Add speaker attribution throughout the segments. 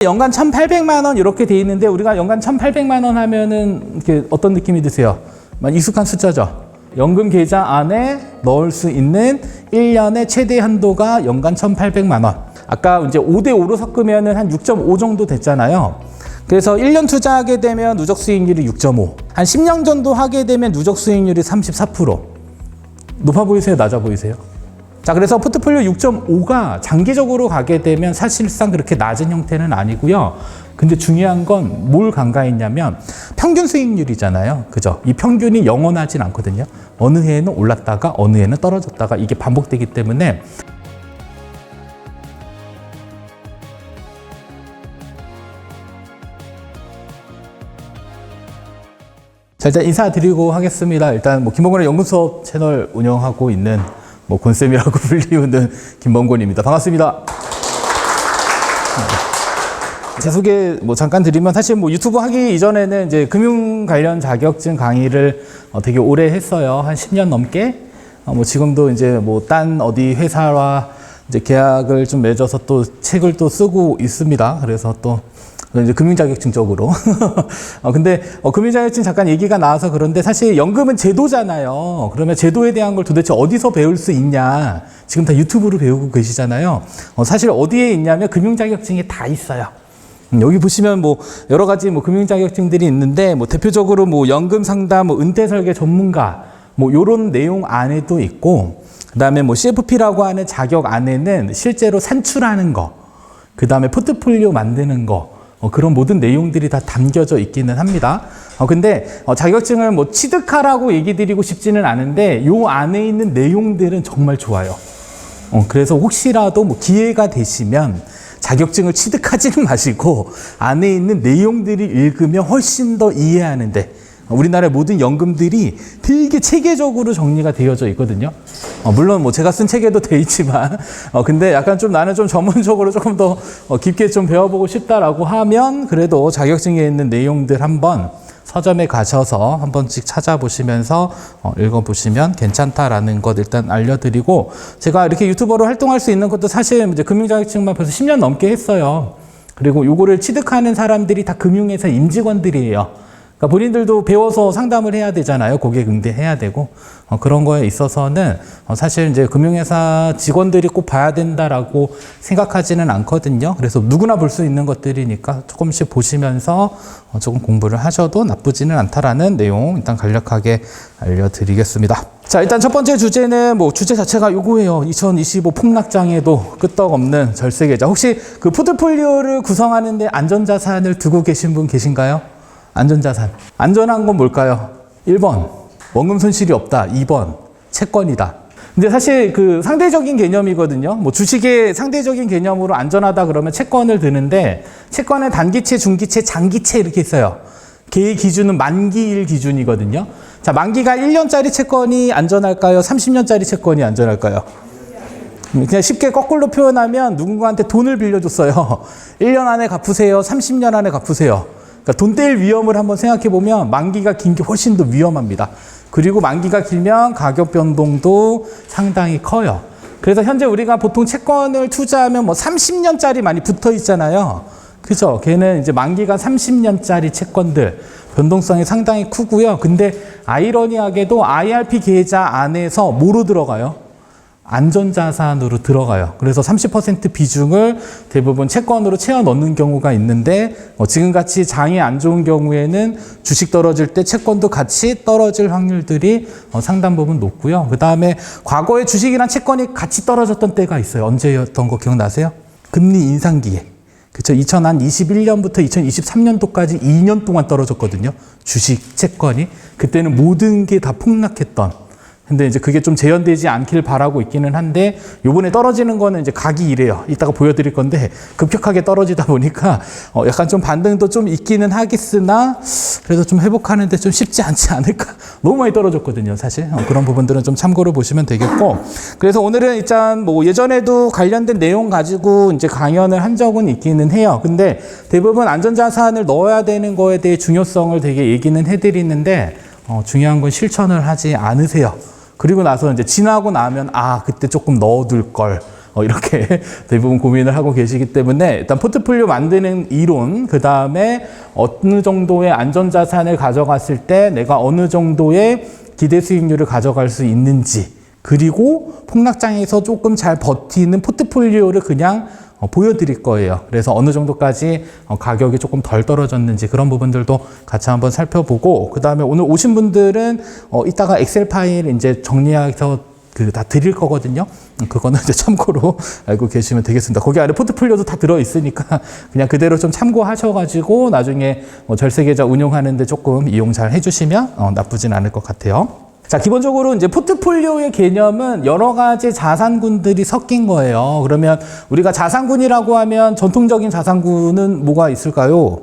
Speaker 1: 연간 1,800만 원 이렇게 돼 있는데 우리가 연간 1,800만 원 하면은 이렇게 어떤 느낌이 드세요? 익숙한 숫자죠. 연금 계좌 안에 넣을 수 있는 1년의 최대 한도가 연간 1,800만 원. 아까 이제 5대5로 섞으면은 한 6.5 정도 됐잖아요. 그래서 1년 투자하게 되면 누적 수익률이 6.5. 한 10년 정도 하게 되면 누적 수익률이 34%. 높아 보이세요? 낮아 보이세요? 자, 그래서 포트폴리오 6.5가 장기적으로 가게 되면 사실상 그렇게 낮은 형태는 아니고요. 근데 중요한 건 뭘 간과했냐면 평균 수익률이잖아요. 그죠? 이 평균이 영원하진 않거든요. 어느 해에는 올랐다가 어느 해는 떨어졌다가 이게 반복되기 때문에 자, 일단 인사드리고 하겠습니다. 일단 김범곤의 연금수업 채널 운영하고 있는 곤쌤이라고 불리우는 김범곤입니다. 반갑습니다. 제 소개 잠깐 드리면 사실 유튜브 하기 이전에는 이제 금융 관련 자격증 강의를 되게 오래 했어요. 한 10년 넘게. 지금도 이제 딴 어디 회사와 이제 계약을 좀 맺어서 또 책을 또 쓰고 있습니다. 그래서 또 이제 금융자격증 쪽으로. 근데 금융자격증 잠깐 얘기가 나와서 그런데 사실 연금은 제도잖아요. 그러면 제도에 대한 걸 도대체 어디서 배울 수 있냐. 지금 다 유튜브로 배우고 계시잖아요. 사실 어디에 있냐면 금융자격증이 다 있어요. 여기 보시면 여러 가지 금융자격증들이 있는데 대표적으로 연금 상담, 은퇴 설계 전문가 요런 내용 안에도 있고 그다음에 CFP라고 하는 자격 안에는 실제로 산출하는 거, 그다음에 포트폴리오 만드는 거 그런 모든 내용들이 다 담겨져 있기는 합니다. 근데 자격증을 취득하라고 얘기 드리고 싶지는 않은데 요 안에 있는 내용들은 정말 좋아요. 그래서 혹시라도 기회가 되시면 자격증을 취득하지는 마시고 안에 있는 내용들을 읽으면 훨씬 더 이해하는데 우리나라의 모든 연금들이 되게 체계적으로 정리가 되어져 있거든요. 물론 제가 쓴 책에도 돼 있지만 근데 약간 나는 좀 전문적으로 조금 더 깊게 좀 배워보고 싶다라고 하면 그래도 자격증에 있는 내용들 한번 서점에 가셔서 한 번씩 찾아보시면서 읽어보시면 괜찮다라는 것 일단 알려드리고 제가 이렇게 유튜버로 활동할 수 있는 것도 사실 이제 금융자격증만 벌써 10년 넘게 했어요. 그리고 요거를 취득하는 사람들이 다 금융회사 임직원들이에요. 그러니까 본인들도 배워서 상담을 해야 되잖아요. 고객 응대해야 되고 그런 거에 있어서는 사실 이제 금융회사 직원들이 꼭 봐야 된다라고 생각하지는 않거든요. 그래서 누구나 볼 수 있는 것들이니까 조금씩 보시면서 조금 공부를 하셔도 나쁘지는 않다라는 내용 일단 간략하게 알려드리겠습니다. 자, 일단 첫 번째 주제는 주제 자체가 요거예요. 2025 폭락장에도 끄떡없는 절세계좌. 혹시 그 포트폴리오를 구성하는데 안전자산을 두고 계신 분 계신가요? 안전자산. 안전한 건 뭘까요? 1번, 원금 손실이 없다. 2번, 채권이다. 근데 사실 그 상대적인 개념이거든요. 주식의 상대적인 개념으로 안전하다 그러면 채권을 드는데 채권은 단기채, 중기채, 장기채 이렇게 있어요. 걔의 기준은 만기일 기준이거든요. 자, 만기가 1년짜리 채권이 안전할까요? 30년짜리 채권이 안전할까요? 그냥 쉽게 거꾸로 표현하면 누군가한테 돈을 빌려줬어요. 1년 안에 갚으세요. 30년 안에 갚으세요. 그러니까 돈 뗄 위험을 한번 생각해 보면 만기가 긴 게 훨씬 더 위험합니다. 그리고 만기가 길면 가격 변동도 상당히 커요. 그래서 현재 우리가 보통 채권을 투자하면 30년짜리 많이 붙어 있잖아요. 그죠? 걔는 이제 만기가 30년짜리 채권들 변동성이 상당히 크고요. 근데 아이러니하게도 IRP 계좌 안에서 뭐로 들어가요? 안전자산으로 들어가요. 그래서 30% 비중을 대부분 채권으로 채워 넣는 경우가 있는데 지금같이 장이 안 좋은 경우에는 주식 떨어질 때 채권도 같이 떨어질 확률들이 상당 부분 높고요. 그 다음에 과거에 주식이랑 채권이 같이 떨어졌던 때가 있어요. 언제였던 거 기억나세요? 금리 인상기에. 그쵸? 2021년부터 2023년도까지 2년 동안 떨어졌거든요. 주식, 채권이. 그때는 모든 게 다 폭락했던. 근데 이제 그게 좀 재현되지 않길 바라고 있기는 한데 요번에 떨어지는 거는 이제 각이 이래요. 이따가 보여드릴 건데 급격하게 떨어지다 보니까 약간 좀 반등도 좀 있기는 하겠으나 그래도 좀 회복하는데 좀 쉽지 않지 않을까. 너무 많이 떨어졌거든요, 사실. 그런 부분들은 좀 참고로 보시면 되겠고. 그래서 오늘은 일단 예전에도 관련된 내용 가지고 이제 강연을 한 적은 있기는 해요. 근데 대부분 안전자산을 넣어야 되는 거에 대해 중요성을 되게 얘기는 해드리는데 중요한 건 실천을 하지 않으세요. 그리고 나서 이제 지나고 나면 그때 조금 넣어둘 걸 이렇게 대부분 고민을 하고 계시기 때문에 일단 포트폴리오 만드는 이론, 그 다음에 어느 정도의 안전자산을 가져갔을 때 내가 어느 정도의 기대 수익률을 가져갈 수 있는지, 그리고 폭락장에서 조금 잘 버티는 포트폴리오를 그냥 보여드릴 거예요. 그래서 어느 정도까지 가격이 조금 덜 떨어졌는지 그런 부분들도 같이 한번 살펴보고, 그 다음에 오늘 오신 분들은 이따가 엑셀 파일 이제 정리해서 다 드릴 거거든요. 그거는 이제 참고로 알고 계시면 되겠습니다. 거기 안에 포트폴리오도 다 들어있으니까 그냥 그대로 좀 참고하셔가지고 나중에 절세계좌 운용하는데 조금 이용 잘 해주시면 나쁘진 않을 것 같아요. 자, 기본적으로 이제 포트폴리오의 개념은 여러 가지 자산군들이 섞인 거예요. 그러면 우리가 자산군이라고 하면 전통적인 자산군은 뭐가 있을까요?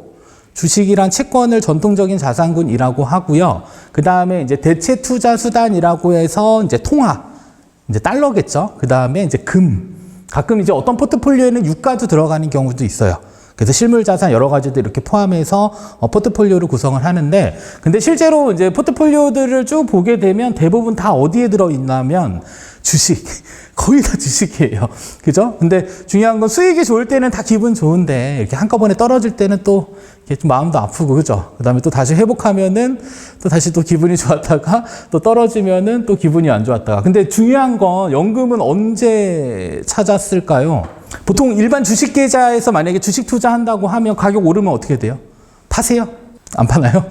Speaker 1: 주식이란 채권을 전통적인 자산군이라고 하고요. 그 다음에 이제 대체 투자 수단이라고 해서 이제 통화, 이제 달러겠죠. 그 다음에 이제 금. 가끔 이제 어떤 포트폴리오에는 유가도 들어가는 경우도 있어요. 그래서 실물 자산 여러 가지도 이렇게 포함해서 포트폴리오를 구성을 하는데, 근데 실제로 이제 포트폴리오들을 쭉 보게 되면 대부분 다 어디에 들어있냐면 주식. 거의 다 주식이에요. 그죠? 근데 중요한 건 수익이 좋을 때는 다 기분 좋은데 이렇게 한꺼번에 떨어질 때는 또 이렇게 좀 마음도 아프고, 그죠? 그 다음에 또 다시 회복하면은 또 다시 또 기분이 좋았다가 또 떨어지면은 또 기분이 안 좋았다가. 근데 중요한 건 연금은 언제 찾았을까요? 보통 일반 주식 계좌에서 만약에 주식 투자한다고 하면 가격 오르면 어떻게 돼요? 파세요? 안 파나요?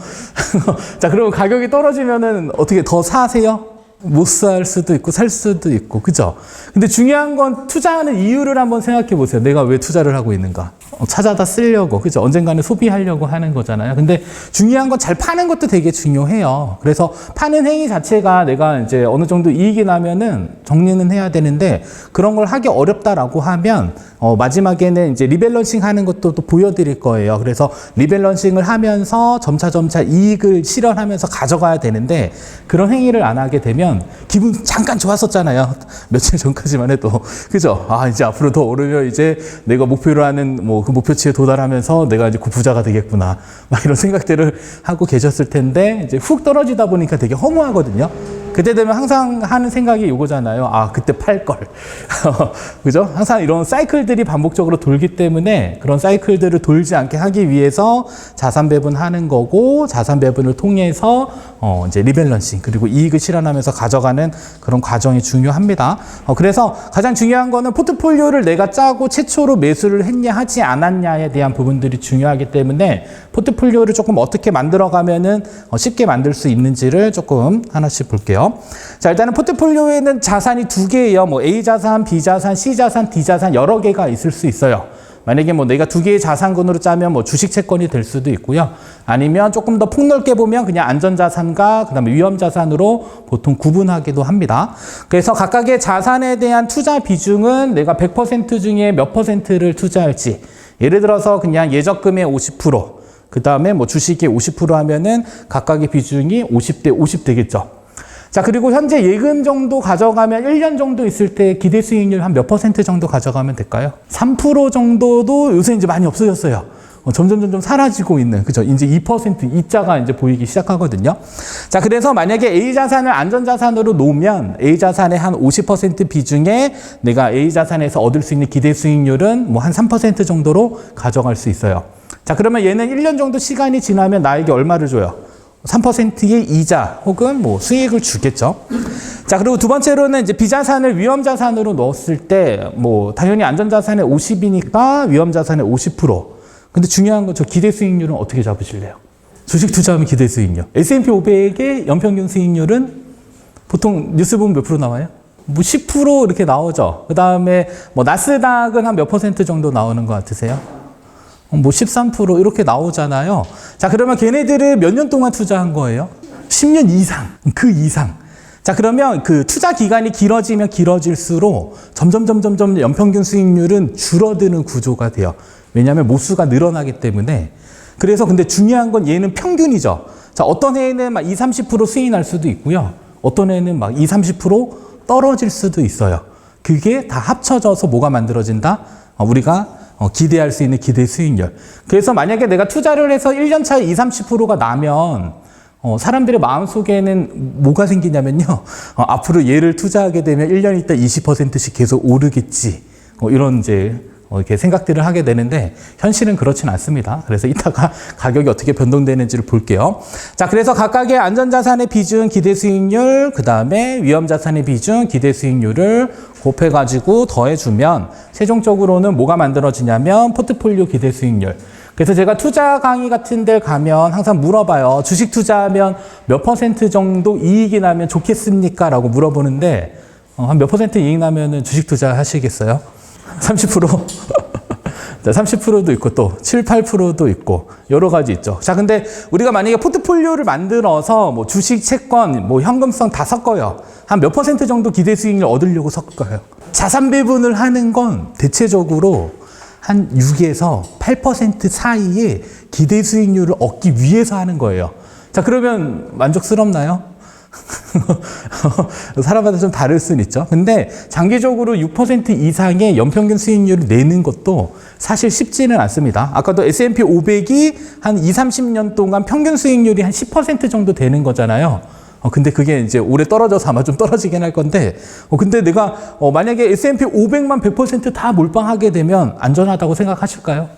Speaker 1: 자, 그러면 가격이 떨어지면은 어떻게 더 사세요? 못 살 수도 있고 살 수도 있고, 그죠? 근데 중요한 건 투자하는 이유를 한번 생각해 보세요. 내가 왜 투자를 하고 있는가? 찾아다 쓰려고, 그죠? 언젠가는 소비하려고 하는 거잖아요. 근데 중요한 건 잘 파는 것도 되게 중요해요. 그래서 파는 행위 자체가 내가 이제 어느 정도 이익이 나면은 정리는 해야 되는데, 그런 걸 하기 어렵다라고 하면 마지막에는 이제 리밸런싱 하는 것도 또 보여드릴 거예요. 그래서 리밸런싱을 하면서 점차 이익을 실현하면서 가져가야 되는데, 그런 행위를 안 하게 되면 기분 잠깐 좋았었잖아요. 며칠 전까지만 해도. 그죠? 아, 이제 앞으로 더 오르면 이제 내가 목표로 하는 그 목표치에 도달하면서 내가 이제 부자가 되겠구나. 막 이런 생각들을 하고 계셨을 텐데, 이제 훅 떨어지다 보니까 되게 허무하거든요. 그때 되면 항상 하는 생각이 이거잖아요. 아, 그때 팔걸. 그죠? 항상 이런 사이클들이 반복적으로 돌기 때문에 그런 사이클들을 돌지 않게 하기 위해서 자산 배분하는 거고, 자산 배분을 통해서 이제 리밸런싱, 그리고 이익을 실현하면서 가져가는 그런 과정이 중요합니다. 그래서 가장 중요한 거는 포트폴리오를 내가 짜고 최초로 매수를 했냐 하지 않았냐에 대한 부분들이 중요하기 때문에 포트폴리오를 조금 어떻게 만들어가면은 쉽게 만들 수 있는지를 조금 하나씩 볼게요. 자, 일단은 포트폴리오에는 자산이 두 개예요. 뭐 A 자산, B 자산, C 자산, D 자산 여러 개가 있을 수 있어요. 만약에 뭐 내가 두 개의 자산군으로 짜면 뭐 주식 채권이 될 수도 있고요. 아니면 조금 더 폭넓게 보면 그냥 안전자산과 그다음에 위험자산으로 보통 구분하기도 합니다. 그래서 각각의 자산에 대한 투자 비중은 내가 100% 중에 몇 %를 투자할지, 예를 들어서 그냥 예적금의 50%, 그 다음에 뭐 주식의 50% 하면은 각각의 비중이 50대 50 되겠죠. 자, 그리고 현재 예금 정도 가져가면 1년 정도 있을 때 기대 수익률 한 몇 % 정도 가져가면 될까요? 3% 정도도 요새 이제 많이 없어졌어요. 점점 사라지고 있는, 그죠? 이제 2% 이자가 이제 보이기 시작하거든요. 자, 그래서 만약에 A 자산을 안전자산으로 놓으면 A 자산의 한 50% 비중에 내가 A 자산에서 얻을 수 있는 기대 수익률은 뭐 한 3% 정도로 가져갈 수 있어요. 자, 그러면 얘는 1년 정도 시간이 지나면 나에게 얼마를 줘요? 3%의 이자 혹은 뭐 수익을 주겠죠. 자, 그리고 두 번째로는 이제 비자산을 위험자산으로 넣었을 때 뭐 당연히 안전자산의 50이니까 위험자산의 50%. 근데 중요한 건 저 기대 수익률은 어떻게 잡으실래요? 주식 투자하면 기대 수익률. S&P 500의 연평균 수익률은 보통 뉴스 보면 몇 프로 나와요? 뭐 10% 이렇게 나오죠. 그 다음에 뭐 나스닥은 한 몇 % 정도 나오는 것 같으세요? 뭐 13% 이렇게 나오잖아요. 자, 그러면 걔네들을 몇 년 동안 투자한 거예요? 10년 이상, 그 이상. 자, 그러면 그 투자 기간이 길어지면 길어질수록 점점 연평균 수익률은 줄어드는 구조가 돼요. 왜냐하면 모수가 늘어나기 때문에. 그래서 근데 중요한 건 얘는 평균이죠. 자, 어떤 해에는 막 20, 30% 수익이 날 수도 있고요. 어떤 해에는 막 20, 30% 떨어질 수도 있어요. 그게 다 합쳐져서 뭐가 만들어진다? 우리가 기대할 수 있는 기대 수익률. 그래서 만약에 내가 투자를 해서 1년 차에 20, 30%가 나면 사람들의 마음속에는 뭐가 생기냐면요. 앞으로 얘를 투자하게 되면 1년 있다 20%씩 계속 오르겠지. 이런 이제 이렇게 생각들을 하게 되는데 현실은 그렇진 않습니다. 그래서 이따가 가격이 어떻게 변동되는지를 볼게요. 자, 그래서 각각의 안전자산의 비중, 기대수익률, 그 다음에 위험자산의 비중, 기대수익률을 곱해가지고 더해주면 최종적으로는 뭐가 만들어지냐면 포트폴리오 기대수익률. 그래서 제가 투자 강의 같은 데 가면 항상 물어봐요. 주식 투자하면 몇 % 정도 이익이 나면 좋겠습니까? 라고 물어보는데 한 몇 % 이익 나면은 주식 투자 하시겠어요? 30%? 30%도 있고 또 7, 8%도 있고 여러 가지 있죠. 자, 근데 우리가 만약에 포트폴리오를 만들어서 뭐 주식, 채권, 뭐 현금성 다 섞어요. 한 몇 % 정도 기대 수익률 얻으려고 섞어요. 자산 배분을 하는 건 대체적으로 한 6에서 8% 사이에 기대 수익률을 얻기 위해서 하는 거예요. 자, 그러면 만족스럽나요? 사람마다 좀 다를 수는 있죠. 근데 장기적으로 6% 이상의 연평균 수익률을 내는 것도 사실 쉽지는 않습니다. 아까도 S&P 500이 한 20, 30년 동안 평균 수익률이 한 10% 정도 되는 거잖아요. 근데 그게 이제 올해 떨어져서 아마 좀 떨어지긴 할 건데, 근데 내가 만약에 S&P 500만 100% 다 몰빵하게 되면 안전하다고 생각하실까요?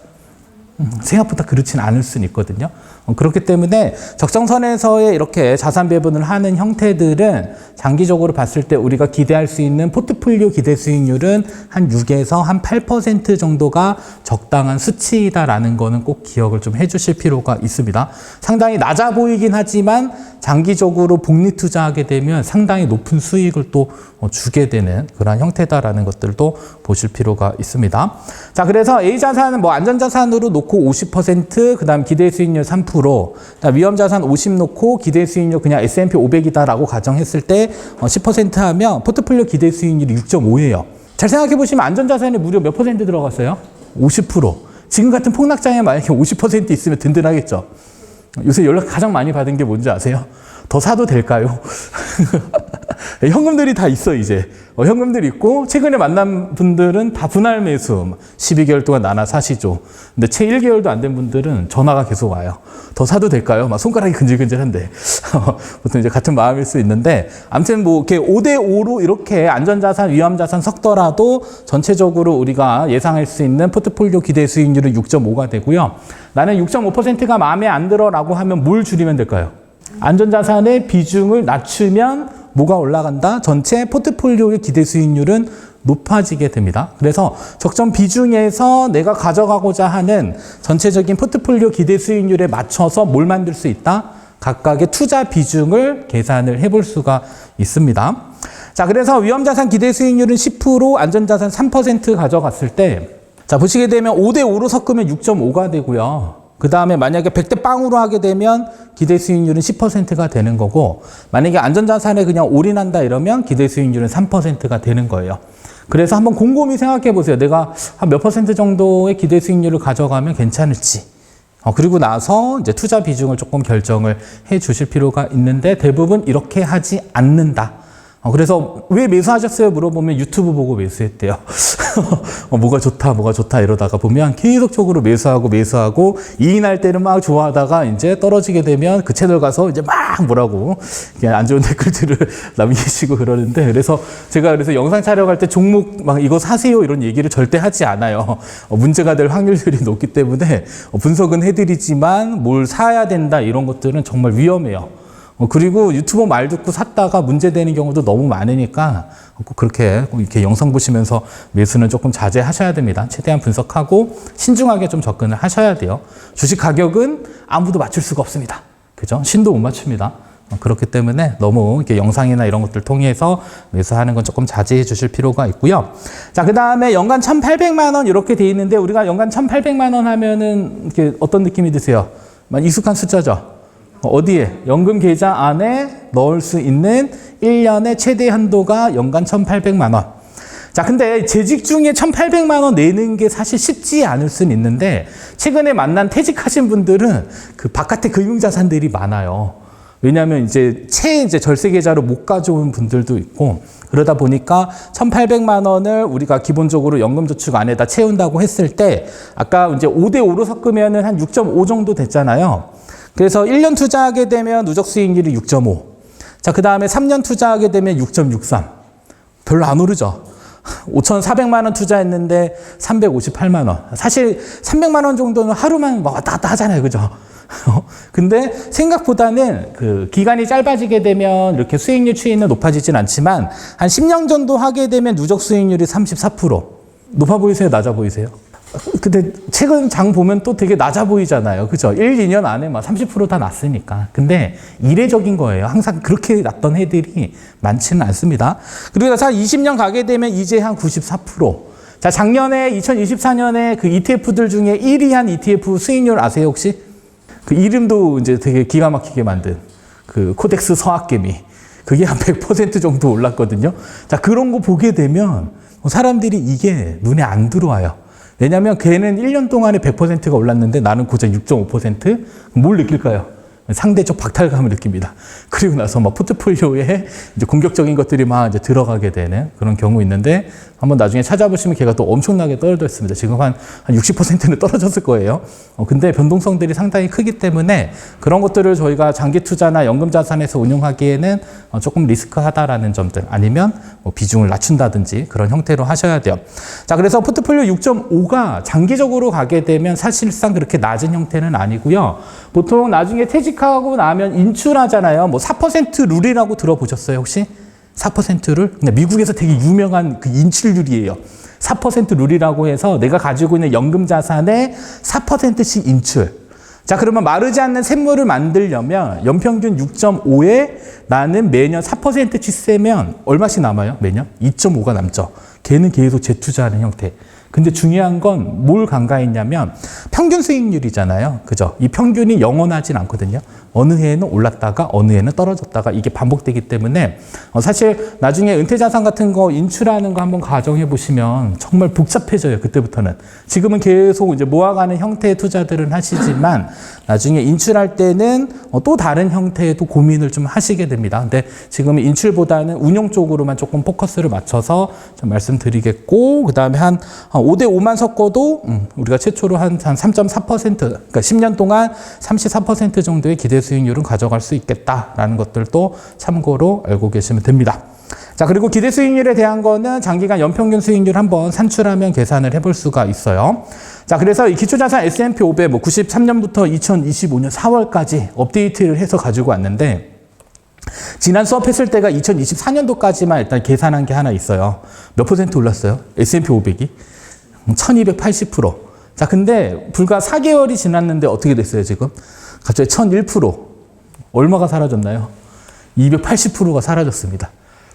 Speaker 1: 생각보다 그렇진 않을 수는 있거든요. 그렇기 때문에 적정선에서의 이렇게 자산 배분을 하는 형태들은 장기적으로 봤을 때 우리가 기대할 수 있는 포트폴리오 기대 수익률은 한 6에서 한 8% 정도가 적당한 수치이다라는 거는 꼭 기억을 좀 해주실 필요가 있습니다. 상당히 낮아 보이긴 하지만 장기적으로 복리 투자하게 되면 상당히 높은 수익을 또 주게 되는 그런 형태다라는 것들도 보실 필요가 있습니다. 자, 그래서 A자산은 뭐 안전자산으로 놓고 50%, 그 다음 기대 수익률 3%, 위험자산 50 놓고 기대 수익률 그냥 S&P 500이다라고 가정했을 때 10% 하면 포트폴리오 기대 수익률이 6.5예요. 잘 생각해 보시면 안전자산에 무려 몇 % 들어갔어요? 50%. 지금 같은 폭락장에 만약에 50% 있으면 든든하겠죠. 요새 연락 가장 많이 받은 게 뭔지 아세요? 더 사도 될까요? 현금들이 다 있어 이제. 현금들이 있고 최근에 만난 분들은 다 분할 매수 12개월 동안 나눠 사시죠. 근데 채 1개월도 안 된 분들은 전화가 계속 와요. 더 사도 될까요? 막 손가락이 근질근질한데 보통 이제 같은 마음일 수 있는데 아무튼 뭐 이렇게 5대5로 이렇게 안전자산, 위험자산 섞더라도 전체적으로 우리가 예상할 수 있는 포트폴리오 기대 수익률은 6.5가 되고요. 나는 6.5%가 마음에 안 들어라고 하면 뭘 줄이면 될까요? 안전자산의 비중을 낮추면 뭐가 올라간다? 전체 포트폴리오의 기대 수익률은 높아지게 됩니다. 그래서 적정 비중에서 내가 가져가고자 하는 전체적인 포트폴리오 기대 수익률에 맞춰서 뭘 만들 수 있다? 각각의 투자 비중을 계산을 해볼 수가 있습니다. 자, 그래서 위험자산 기대 수익률은 10%, 안전자산 3% 가져갔을 때, 자, 보시게 되면 5대5로 섞으면 6.5가 되고요. 그 다음에 만약에 100대 빵으로 하게 되면 기대 수익률은 10%가 되는 거고, 만약에 안전자산에 그냥 올인한다 이러면 기대 수익률은 3%가 되는 거예요. 그래서 한번 곰곰이 생각해 보세요. 내가 한 몇 % 정도의 기대 수익률을 가져가면 괜찮을지. 그리고 나서 이제 투자 비중을 조금 결정을 해 주실 필요가 있는데 대부분 이렇게 하지 않는다. 그래서 왜 매수하셨어요? 물어보면 유튜브 보고 매수했대요. 뭐가 좋다 이러다가 보면 계속적으로 매수하고 이익날 때는 막 좋아하다가 이제 떨어지게 되면 그 채널 가서 이제 막 뭐라고 안 좋은 댓글들을 남기시고 그러는데, 그래서 제가 그래서 영상 촬영할 때 종목 막 이거 사세요 이런 얘기를 절대 하지 않아요. 문제가 될 확률들이 높기 때문에 분석은 해드리지만 뭘 사야 된다 이런 것들은 정말 위험해요. 그리고 유튜버 말 듣고 샀다가 문제되는 경우도 너무 많으니까 꼭 그렇게 이렇게 영상 보시면서 매수는 조금 자제하셔야 됩니다. 최대한 분석하고 신중하게 좀 접근을 하셔야 돼요. 주식 가격은 아무도 맞출 수가 없습니다. 그죠? 신도 못 맞춥니다. 그렇기 때문에 너무 이렇게 영상이나 이런 것들 통해서 매수하는 건 조금 자제해 주실 필요가 있고요. 자, 그 다음에 연간 1,800만 원 이렇게 돼 있는데 우리가 연간 1,800만 원 하면은 이렇게 어떤 느낌이 드세요? 익숙한 숫자죠? 어디에? 연금 계좌 안에 넣을 수 있는 1년의 최대 한도가 연간 1,800만 원. 자, 근데 재직 중에 1,800만 원 내는 게 사실 쉽지 않을 수는 있는데 최근에 만난 퇴직하신 분들은 그 바깥에 금융자산들이 많아요. 왜냐하면 이제 절세 계좌로 못 가져온 분들도 있고, 그러다 보니까 1,800만 원을 우리가 기본적으로 연금저축 안에다 채운다고 했을 때 아까 이제 5대5로 섞으면은 한 6.5 정도 됐잖아요. 그래서 1년 투자하게 되면 누적 수익률이 6.5. 자, 그 다음에 3년 투자하게 되면 6.63. 별로 안 오르죠. 5,400만 원 투자했는데 358만 원. 사실 300만 원 정도는 하루만 왔다 갔다 하잖아요. 그죠? 근데 생각보다는 그 기간이 짧아지게 되면 이렇게 수익률 추이는 높아지진 않지만 한 10년 정도 하게 되면 누적 수익률이 34%. 높아 보이세요? 낮아 보이세요? 근데 최근 장 보면 또 되게 낮아 보이잖아요. 그죠? 1, 2년 안에 막 30% 다 났으니까. 근데 이례적인 거예요. 항상 그렇게 났던 해들이 많지는 않습니다. 그리고 나서 한 20년 가게 되면 이제 한 94%. 자, 작년에 2024년에 그 ETF들 중에 1위 한 ETF 수익률 아세요, 혹시? 그 이름도 이제 되게 기가 막히게 만든 그 코덱스 서학개미. 그게 한 100% 정도 올랐거든요. 자, 그런 거 보게 되면 사람들이 이게 눈에 안 들어와요. 왜냐면 걔는 1년 동안에 100%가 올랐는데 나는 고작 6.5%? 뭘 느낄까요? 상대적 박탈감을 느낍니다. 그리고 나서 막 포트폴리오에 이제 공격적인 것들이 막 이제 들어가게 되는 그런 경우 있는데 한번 나중에 찾아보시면 걔가 또 엄청나게 떨어졌습니다. 지금 한 60%는 떨어졌을 거예요. 근데 변동성들이 상당히 크기 때문에 그런 것들을 저희가 장기 투자나 연금 자산에서 운용하기에는 조금 리스크하다라는 점들 아니면 뭐 비중을 낮춘다든지 그런 형태로 하셔야 돼요. 자, 그래서 포트폴리오 6.5가 장기적으로 가게 되면 사실상 그렇게 낮은 형태는 아니고요. 보통 나중에 퇴직하고 나면 인출하잖아요. 뭐 4% 룰이라고 들어보셨어요, 혹시? 4% 룰? 근데 미국에서 되게 유명한 그 인출률이에요. 4% 룰이라고 해서 내가 가지고 있는 연금 자산의 4%씩 인출. 자, 그러면 마르지 않는 샘물을 만들려면 연평균 6.5에 나는 매년 4%씩 세면 얼마씩 남아요? 매년? 2.5가 남죠. 걔는 계속 재투자하는 형태. 근데 중요한 건 뭘 간과했냐면 평균 수익률이잖아요. 그죠? 이 평균이 영원하진 않거든요. 어느 해에는 올랐다가 어느 해에는 떨어졌다가 이게 반복되기 때문에 사실 나중에 은퇴자산 같은 거 인출하는 거 한번 가정해 보시면 정말 복잡해져요. 그때부터는. 지금은 계속 이제 모아가는 형태의 투자들은 하시지만 나중에 인출할 때는 또 다른 형태의 또 고민을 좀 하시게 됩니다. 근데 지금은 인출보다는 운용 쪽으로만 조금 포커스를 맞춰서 좀 말씀드리겠고, 그 다음에 한 5대 5만 섞어도 우리가 최초로 한 3.4%, 그러니까 10년 동안 34% 정도의 기대 수익률은 가져갈 수 있겠다라는 것들도 참고로 알고 계시면 됩니다. 자, 그리고 기대 수익률에 대한 거는 장기간 연평균 수익률 한번 산출하면 계산을 해볼 수가 있어요. 자, 그래서 이 기초자산 S&P 500 뭐 93년부터 2025년 4월까지 업데이트를 해서 가지고 왔는데 지난 수업했을 때가 2024년도까지만 일단 계산한 게 하나 있어요. 몇 퍼센트 올랐어요? S&P 500이? 1280%. 자, 근데 불과 4개월이 지났는데 어떻게 됐어요, 지금? 갑자기 1001%. 얼마가 사라졌나요? 280%가 사라졌습니다.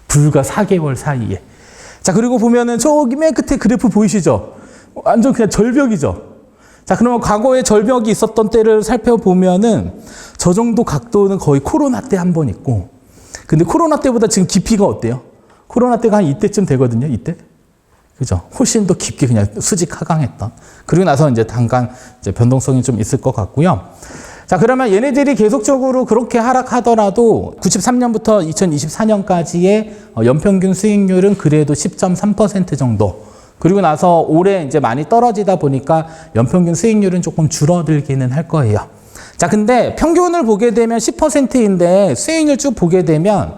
Speaker 1: 불과 4개월 사이에. 자, 그리고 보면은 저기 맨 끝에 그래프 보이시죠? 완전 그냥 절벽이죠? 자, 그러면 과거에 절벽이 있었던 때를 살펴보면은 저 정도 각도는 거의 코로나 때 한 번 있고, 근데 코로나 때보다 지금 깊이가 어때요? 코로나 때가 한 이때쯤 되거든요, 이때? 그죠? 훨씬 더 깊게 그냥 수직 하강했던. 그리고 나서 이제 잠깐 이제 변동성이 좀 있을 것 같고요. 자, 그러면 얘네들이 계속적으로 그렇게 하락하더라도 93년부터 2024년까지의 연평균 수익률은 그래도 10.3% 정도. 그리고 나서 올해 이제 많이 떨어지다 보니까 연평균 수익률은 조금 줄어들기는 할 거예요. 자, 근데 평균을 보게 되면 10%인데 수익률 쭉 보게 되면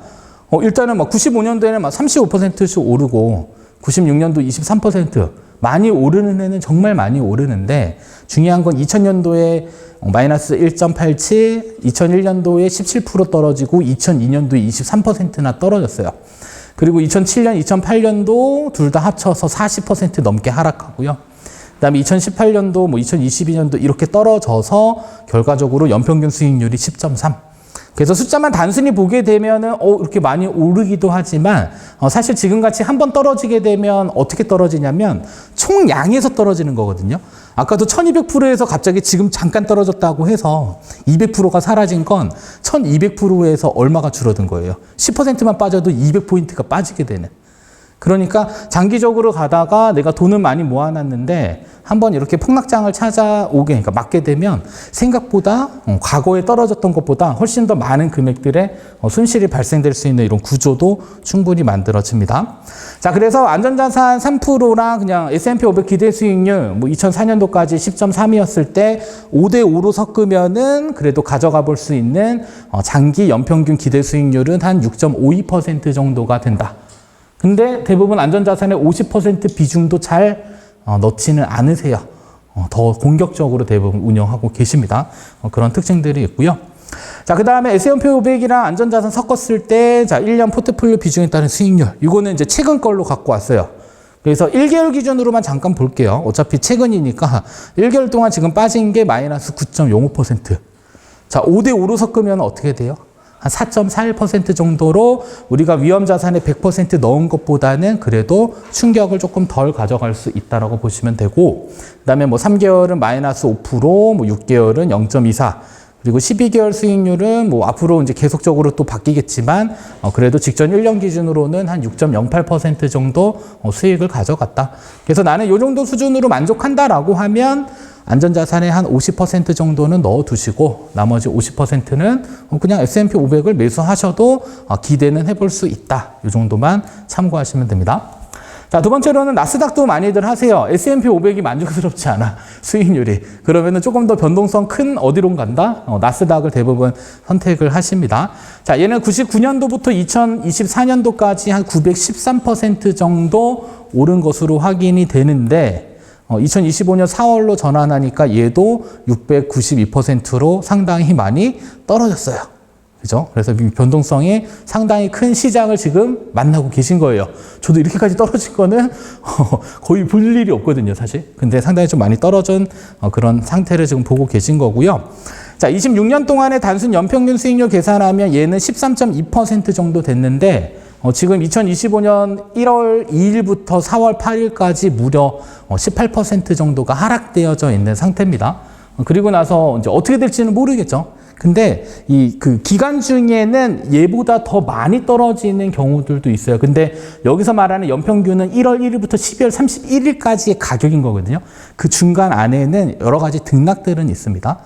Speaker 1: 일단은 막 95년도에는 막 35%씩 오르고 96년도 23% 많이 오르는 해는 정말 많이 오르는데 중요한 건 2000년도에 마이너스 1.87, 2001년도에 17% 떨어지고 2002년도에 23%나 떨어졌어요. 그리고 2007년, 2008년도 둘 다 합쳐서 40% 넘게 하락하고요. 그 다음에 2018년도, 뭐 2022년도 이렇게 떨어져서 결과적으로 연평균 수익률이 10.3. 그래서 숫자만 단순히 보게 되면은 이렇게 많이 오르기도 하지만 사실 지금같이 한번 떨어지게 되면 어떻게 떨어지냐면 총량에서 떨어지는 거거든요. 아까도 1200%에서 갑자기 지금 잠깐 떨어졌다고 해서 200%가 사라진 건 1200%에서 얼마가 줄어든 거예요. 10%만 빠져도 200포인트가 빠지게 되는. 그러니까 장기적으로 가다가 내가 돈을 많이 모아놨는데 한번 이렇게 폭락장을 찾아오게, 그러니까 맞게 되면 생각보다 과거에 떨어졌던 것보다 훨씬 더 많은 금액들의 손실이 발생될 수 있는 이런 구조도 충분히 만들어집니다. 자, 그래서 안전자산 3%랑 그냥 S&P 500 기대 수익률 뭐 2004년도까지 10.3이었을 때 5대 5로 섞으면은 그래도 가져가 볼 수 있는 장기 연평균 기대 수익률은 한 6.52% 정도가 된다. 근데 대부분 안전자산의 50% 비중도 잘 넣지는 않으세요. 더 공격적으로 대부분 운영하고 계십니다. 그런 특징들이 있고요. 자, 그 다음에 S&P 500이랑 안전자산 섞었을 때, 자, 1년 포트폴리오 비중에 따른 수익률. 이거는 이제 최근 걸로 갖고 왔어요. 그래서 1개월 기준으로만 잠깐 볼게요. 어차피 최근이니까 1개월 동안 지금 빠진 게 마이너스 9.05%. 자, 5대5로 섞으면 어떻게 돼요? 한 4.41% 정도로 우리가 위험자산에 100% 넣은 것보다는 그래도 충격을 조금 덜 가져갈 수 있다라고 보시면 되고, 그 다음에 뭐 3개월은 마이너스 5%, 뭐 6개월은 0.24, 그리고 12개월 수익률은 뭐 앞으로 이제 계속적으로 또 바뀌겠지만, 그래도 직전 1년 기준으로는 한 6.08% 정도 수익을 가져갔다. 그래서 나는 이 정도 수준으로 만족한다라고 하면 안전자산의 한 50% 정도는 넣어두시고 나머지 50%는 그냥 S&P 500을 매수하셔도 기대는 해볼 수 있다. 이 정도만 참고하시면 됩니다. 자, 두 번째로는 나스닥도 많이들 하세요. S&P 500이 만족스럽지 않아. 수익률이. 그러면은 조금 더 변동성 큰 어디로 간다? 나스닥을 대부분 선택을 하십니다. 자, 얘는 99년도부터 2024년도까지 한 913% 정도 오른 것으로 확인이 되는데 2025년 4월로 전환하니까 얘도 692%로 상당히 많이 떨어졌어요. 그죠? 그래서 변동성이 상당히 큰 시장을 지금 만나고 계신 거예요. 저도 이렇게까지 떨어진 거는 거의 볼 일이 없거든요, 사실. 근데 상당히 좀 많이 떨어진 그런 상태를 지금 보고 계신 거고요. 자, 26년 동안의 단순 연평균 수익률 계산하면 얘는 13.2% 정도 됐는데 지금 2025년 1월 2일부터 4월 8일까지 무려 18% 정도가 하락되어져 있는 상태입니다. 그리고 나서 이제 어떻게 될지는 모르겠죠. 근데 그 기간 중에는 얘보다 더 많이 떨어지는 경우들도 있어요. 근데 여기서 말하는 연평균은 1월 1일부터 12월 31일까지의 가격인 거거든요. 그 중간 안에는 여러 가지 등락들은 있습니다.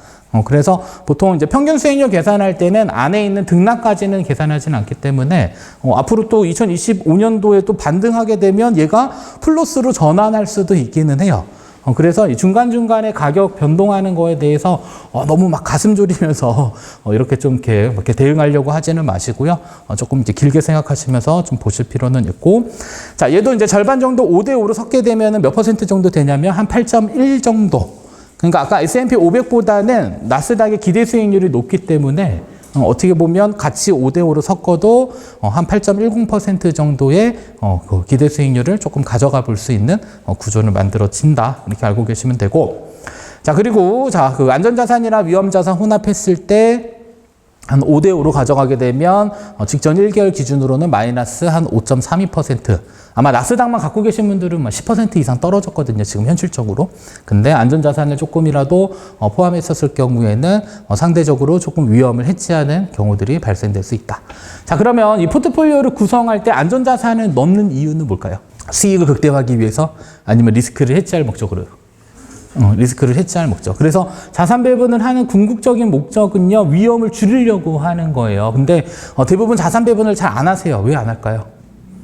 Speaker 1: 그래서 보통 이제 평균 수익률 계산할 때는 안에 있는 등락까지는 계산하지는 않기 때문에 앞으로 또 2025년도에 또 반등하게 되면 얘가 플러스로 전환할 수도 있기는 해요. 그래서 이 중간중간에 가격 변동하는 거에 대해서 너무 막 가슴 졸이면서 이렇게 좀 이렇게 대응하려고 하지는 마시고요. 조금 이제 길게 생각하시면서 좀 보실 필요는 있고. 자, 얘도 이제 절반 정도 5대5로 섞게 되면 몇 퍼센트 정도 되냐면 한 8.1 정도. 그러니까 아까 S&P 500보다는 나스닥의 기대 수익률이 높기 때문에 어떻게 보면 같이 5대5로 섞어도 한 8.10% 정도의 그 기대 수익률을 조금 가져가 볼 수 있는 구조를 만들어진다. 이렇게 알고 계시면 되고. 자, 그리고 자, 그 안전자산이나 위험자산 혼합했을 때 한 5대5로 가져가게 되면 직전 1개월 기준으로는 마이너스 한 5.32%. 아마 나스닥만 갖고 계신 분들은 10% 이상 떨어졌거든요. 지금 현실적으로. 근데 안전자산을 조금이라도 포함했었을 경우에는 상대적으로 조금 위험을 해치하는 경우들이 발생될 수 있다. 자, 그러면 이 포트폴리오를 구성할 때 안전자산을 넣는 이유는 뭘까요? 수익을 극대화하기 위해서 아니면 리스크를 해치할 목적으로? 리스크를 해치할 목적. 그래서 자산 배분을 하는 궁극적인 목적은요, 위험을 줄이려고 하는 거예요. 근데 대부분 자산 배분을 잘 안 하세요. 왜 안 할까요?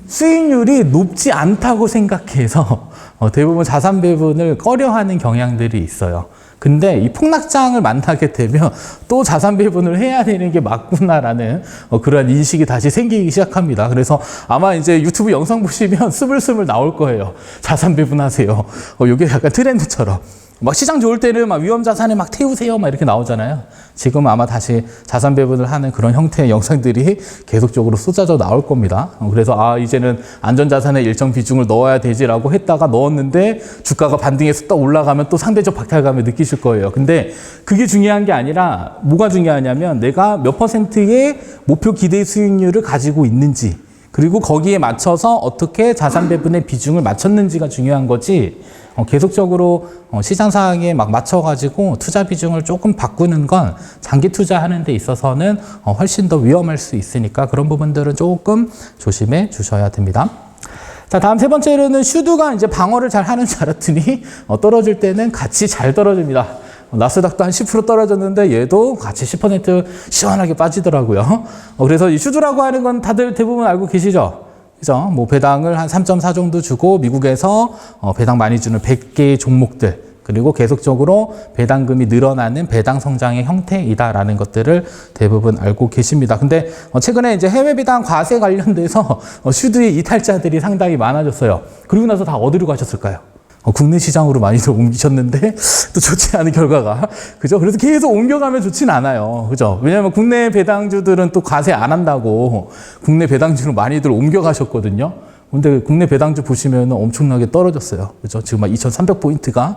Speaker 1: 수익률이 높지 않다고 생각해서 대부분 자산 배분을 꺼려하는 경향들이 있어요. 근데 이 폭락장을 만나게 되면 또 자산 배분을 해야 되는 게 맞구나라는 그런 인식이 다시 생기기 시작합니다. 그래서 아마 이제 유튜브 영상 보시면 스물스물 나올 거예요. 자산 배분하세요. 이게 약간 트렌드처럼. 막 시장 좋을 때는 막 위험 자산에 막 태우세요 막 이렇게 나오잖아요. 지금 아마 다시 자산 배분을 하는 그런 형태의 영상들이 계속적으로 쏟아져 나올 겁니다. 그래서 이제는 안전 자산에 일정 비중을 넣어야 되지라고 했다가 넣었는데 주가가 반등해서 또 올라가면 또 상대적 박탈감을 느끼실 거예요. 근데 그게 중요한 게 아니라 뭐가 중요하냐면 내가 몇 퍼센트의 목표 기대 수익률을 가지고 있는지, 그리고 거기에 맞춰서 어떻게 자산 배분의 비중을 맞췄는지가 중요한 거지, 계속적으로 시장 상황에 막 맞춰가지고 투자 비중을 조금 바꾸는 건 장기 투자하는 데 있어서는 훨씬 더 위험할 수 있으니까 그런 부분들은 조금 조심해 주셔야 됩니다. 자, 다음 세 번째로는 슈드가 이제 방어를 잘 하는 줄 알았더니 떨어질 때는 같이 잘 떨어집니다. 나스닥도 한 10% 떨어졌는데 얘도 같이 10% 시원하게 빠지더라고요. 그래서 이 슈드라고 하는 건 다들 대부분 알고 계시죠? 그죠? 뭐 배당을 한 3.4 정도 주고 미국에서 배당 많이 주는 100개의 종목들, 그리고 계속적으로 배당금이 늘어나는 배당 성장의 형태이다라는 것들을 대부분 알고 계십니다. 근데 최근에 이제 해외 배당 과세 관련돼서 슈드의 이탈자들이 상당히 많아졌어요. 그리고 나서 다 어디로 가셨을까요? 국내 시장으로 많이들 옮기셨는데 또 좋지 않은 결과가 그죠? 그래서 계속 옮겨가면 좋진 않아요. 그죠? 왜냐하면 국내 배당주들은 또 과세 안 한다고 국내 배당주로 많이들 옮겨가셨거든요. 근데 국내 배당주 보시면 엄청나게 떨어졌어요. 그죠? 지금 막 2,300포인트가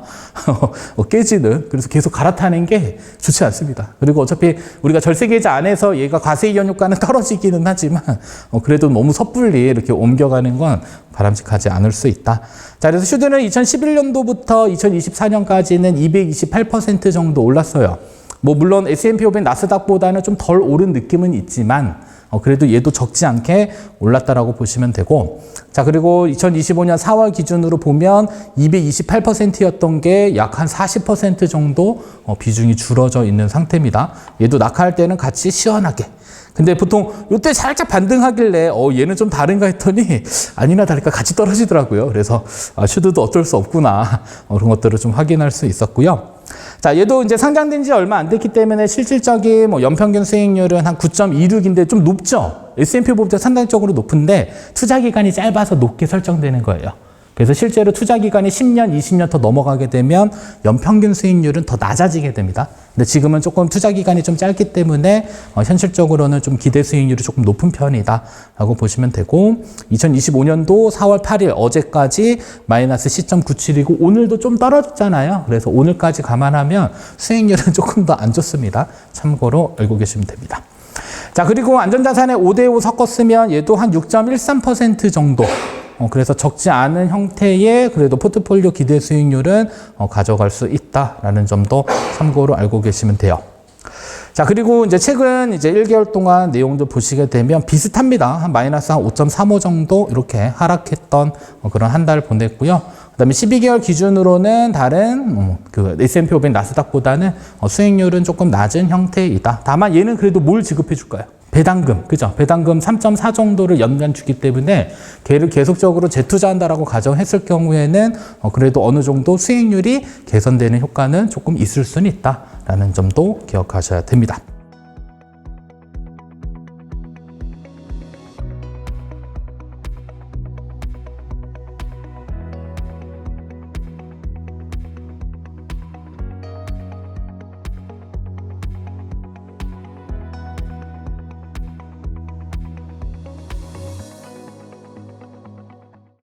Speaker 1: 깨지는, 그래서 계속 갈아타는 게 좋지 않습니다. 그리고 어차피 우리가 절세계좌 안에서 얘가 과세 이연 효과는 떨어지기는 하지만, 그래도 너무 섣불리 이렇게 옮겨가는 건 바람직하지 않을 수 있다. 자, 그래서 슈드는 2011년도부터 2024년까지는 228% 정도 올랐어요. 뭐, 물론 S&P 500 나스닥보다는 좀 덜 오른 느낌은 있지만, 그래도 얘도 적지 않게 올랐다라고 보시면 되고, 자, 그리고 2025년 4월 기준으로 보면 228%였던 게 약 한 40% 정도 비중이 줄어져 있는 상태입니다. 얘도 낙하할 때는 같이 시원하게. 근데 보통 이때 살짝 반등하길래 얘는 좀 다른가 했더니 아니나 다를까 같이 떨어지더라고요. 그래서 슈드도 어쩔 수 없구나, 그런 것들을 좀 확인할 수 있었고요. 자, 얘도 이제 상장된 지 얼마 안 됐기 때문에 실질적인 연평균 수익률은 한 9.26인데 좀 높죠? S&P 500보다 상당적으로 높은데 투자 기간이 짧아서 높게 설정되는 거예요. 그래서 실제로 투자 기간이 10년, 20년 더 넘어가게 되면 연평균 수익률은 더 낮아지게 됩니다. 근데 지금은 조금 투자 기간이 좀 짧기 때문에 현실적으로는 좀 기대 수익률이 조금 높은 편이다라고 보시면 되고, 2025년도 4월 8일 어제까지 마이너스 10.97이고 오늘도 좀 떨어졌잖아요. 그래서 오늘까지 감안하면 수익률은 조금 더 안 좋습니다. 참고로 알고 계시면 됩니다. 자, 그리고 안전자산에 5대5 섞었으면 얘도 한 6.13% 정도. 그래서 적지 않은 형태의 그래도 포트폴리오 기대 수익률은 가져갈 수 있다라는 점도 참고로 알고 계시면 돼요. 자, 그리고 이제 최근 이제 1개월 동안 내용도 보시게 되면 비슷합니다. 한 마이너스 한 5.35 정도 이렇게 하락했던 그런 한 달 보냈고요. 그다음에 12개월 기준으로는 다른 그 S&P 500 나스닥보다는 수익률은 조금 낮은 형태이다. 다만 얘는 그래도 뭘 지급해 줄까요? 배당금, 그죠? 배당금 3.4 정도를 연간 주기 때문에 걔를 계속적으로 재투자한다라고 가정했을 경우에는 그래도 어느 정도 수익률이 개선되는 효과는 조금 있을 수는 있다라는 점도 기억하셔야 됩니다.